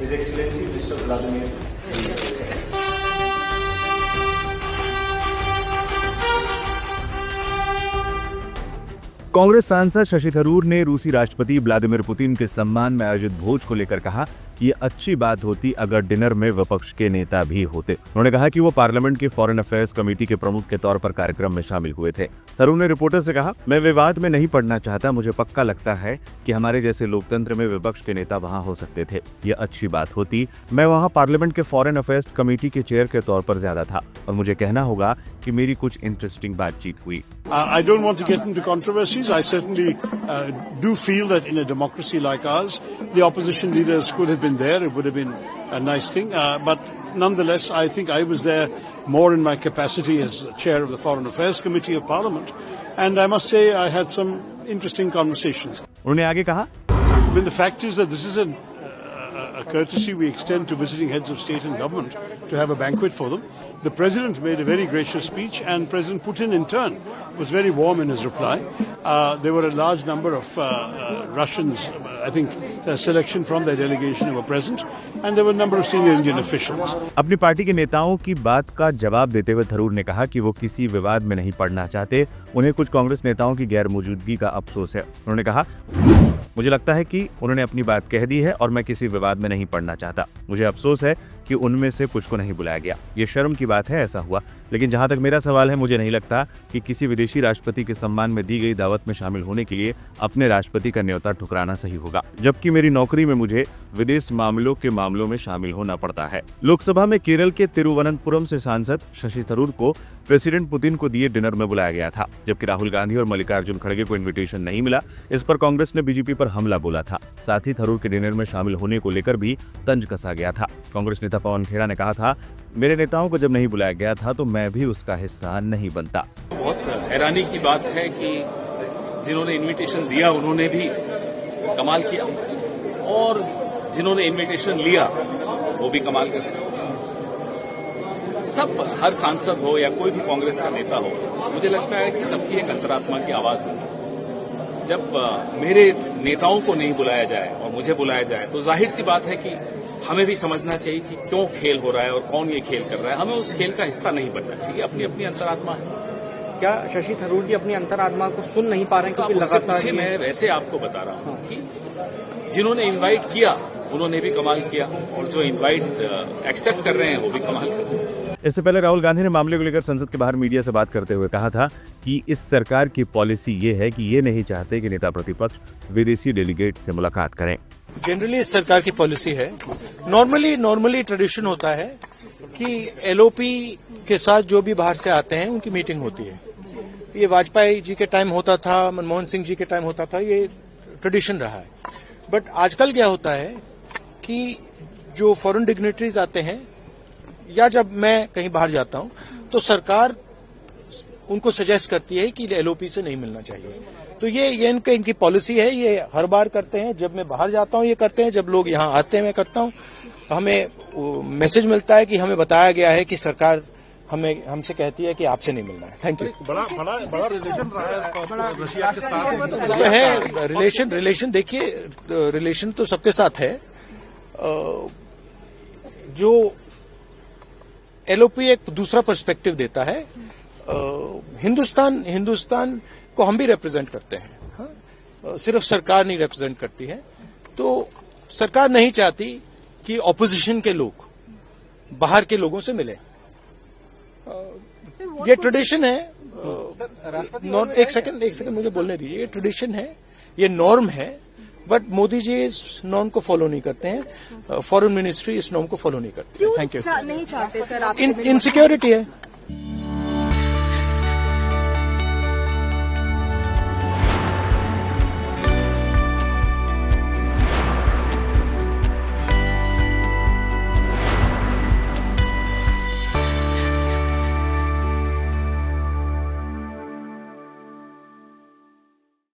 His Excellency Mr. Vladimir Putin. Congress सांसद शशि थरूर ने रूसी राष्ट्रपति व्लादिमीर पुतिन के सम्मान में आयोजित भोज को लेकर कहा कि ये अच्छी बात होती अगर डिनर में विपक्ष के नेता भी होते। उन्होंने कहा कि वो पार्लियामेंट की फॉरेन अफेयर्स कमेटी के प्रमुख के तौर पर कार्यक्रम में शामिल हुए थे। थरूर ने रिपोर्टर से कहा, मैं विवाद में नहीं पड़ना चाहता, मुझे पक्का लगता है कि हमारे जैसे लोकतंत्र में विपक्ष के नेता वहाँ हो सकते थे। ये अच्छी बात होती। मैं वहाँ पार्लियामेंट के फॉरेन अफेयर्स कमेटी के चेयर के तौर पर ज्यादा था और मुझे कहना होगा कि मेरी कुछ इंटरेस्टिंग बातचीत हुई। I don't want to get into controversies. I certainly do feel that in a democracy like ours, the opposition leaders could have been there. It would have been a nice thing. But nonetheless, I think I was there more in my capacity as chair of the Foreign Affairs Committee of Parliament. And I must say I had some interesting conversations. उन्होंने आगे कहा, Well, the fact is that this is a courtesy we extend to visiting heads of state and government to have a banquet for them. The President made a very gracious speech and President Putin in turn was very warm in his reply. There were a large number of Russians, I think, selection from their delegation were present and there were a number of senior Indian officials. अपनी party के नेताओं की बात का जवाब देते हुए थरूर ने कहा कि वो किसी विवाद में नहीं पड़ना चाहते। उन्हें कुछ कांग्रेस नेताओं की गैर मौजूदगी का अफसोस है। उन्होंने कहा, मुझे लगता है कि उन्होंने अपनी बात कह दी है और मैं किसी विवाद में नहीं पड़ना चाहता। मुझे अफसोस है कि उनमें से कुछ को नहीं बुलाया गया। ये शर्म की बात है, ऐसा हुआ। लेकिन जहां तक मेरा सवाल है, मुझे नहीं लगता कि किसी विदेशी राष्ट्रपति के सम्मान में दी गई दावत में शामिल होने के लिए अपने राष्ट्रपति का न्योता ठुकराना सही होगा, जबकि मेरी नौकरी में मुझे विदेश मामलों के मामलों में शामिल होना पड़ता है। लोकसभा में केरल के तिरुवनंतपुरम से सांसद शशि थरूर को प्रेसिडेंट पुतिन को दिए डिनर में बुलाया गया था, जबकि राहुल गांधी और मल्लिकार्जुन खड़गे को इन्विटेशन नहीं मिला। इस पर कांग्रेस ने बीजेपी पर हमला बोला था। साथ ही थरूर के डिनर में शामिल होने को लेकर भी तंज कसा गया था। कांग्रेस नेता पवन खेड़ा ने कहा था, मेरे नेताओं को जब नहीं बुलाया गया था तो मैं भी उसका हिस्सा नहीं बनता। बहुत हैरानी की बात है कि जिन्होंने इनविटेशन दिया उन्होंने भी कमाल किया और जिन्होंने इनविटेशन लिया वो भी कमाल कर दिया। सब, हर सांसद हो या कोई भी कांग्रेस का नेता हो, मुझे लगता है कि सबकी एक अंतरात्मा की आवाज होती है। जब मेरे नेताओं को नहीं बुलाया जाए और मुझे बुलाया जाए तो जाहिर सी बात है कि हमें भी समझना चाहिए कि क्यों खेल हो रहा है और कौन ये खेल कर रहा है। हमें उस खेल का हिस्सा नहीं बनना चाहिए। अपनी अपनी अंतरात्मा है। क्या शशि थरूर जी अपनी अंतरात्मा को सुन नहीं पा रहे हैं? क्योंकि लगातार मैं वैसे आपको बता रहा हूं कि जिन्होंने इनवाइट किया उन्होंने भी कमाल किया और जो इनवाइट एक्सेप्ट कर रहे हैं वो भी कमाल कर रहे हैं। इससे पहले राहुल गांधी ने मामले को लेकर संसद के बाहर मीडिया से बात करते हुए कहा था कि इस सरकार की पॉलिसी ये है कि ये नहीं चाहते कि नेता प्रतिपक्ष विदेशी डेलीगेट से मुलाकात करें। जनरली इस सरकार की पॉलिसी है, नॉर्मली ट्रेडिशन होता है कि एलओपी के साथ जो भी बाहर से आते हैं उनकी मीटिंग होती है। ये वाजपेयी जी के टाइम होता था, मनमोहन सिंह जी के टाइम होता था, ये ट्रेडिशन रहा है। बट आजकल क्या होता है कि जो फॉरेन डिग्नेटरीज आते हैं या जब मैं कहीं बाहर जाता हूं तो सरकार उनको सजेस्ट करती है कि एलओपी से नहीं मिलना चाहिए। तो ये इनकी पॉलिसी है, ये हर बार करते हैं। जब मैं बाहर जाता हूं ये करते हैं, जब लोग यहां आते हैं मैं करता हूं। हमें मैसेज मिलता है कि हमें बताया गया है कि सरकार हमसे कहती है कि आपसे नहीं मिलना है। Thank you. बड़ा रिलेशन रहा है रशिया के साथ है रिलेशन देखिए, रिलेशन तो सबके साथ है। जो एलओपी एक दूसरा पर्सपेक्टिव देता है। हिंदुस्तान को हम भी रिप्रेजेंट करते हैं। हाँ? सिर्फ सरकार नहीं रिप्रेजेंट करती है। तो सरकार नहीं चाहती कि ऑपोजिशन के लोग बाहर के लोगों से मिले। ये ट्रेडिशन है। एक सेकंड मुझे बोलने दीजिए। ये ट्रेडिशन है, ये नॉर्म है। बट मोदी जी इस नॉर्म को फॉलो नहीं करते हैं। फॉरेन मिनिस्ट्री इस नॉर्म को फॉलो नहीं करती है। Thank you. नहीं चाहते सर आप? इनसिक्योरिटी है।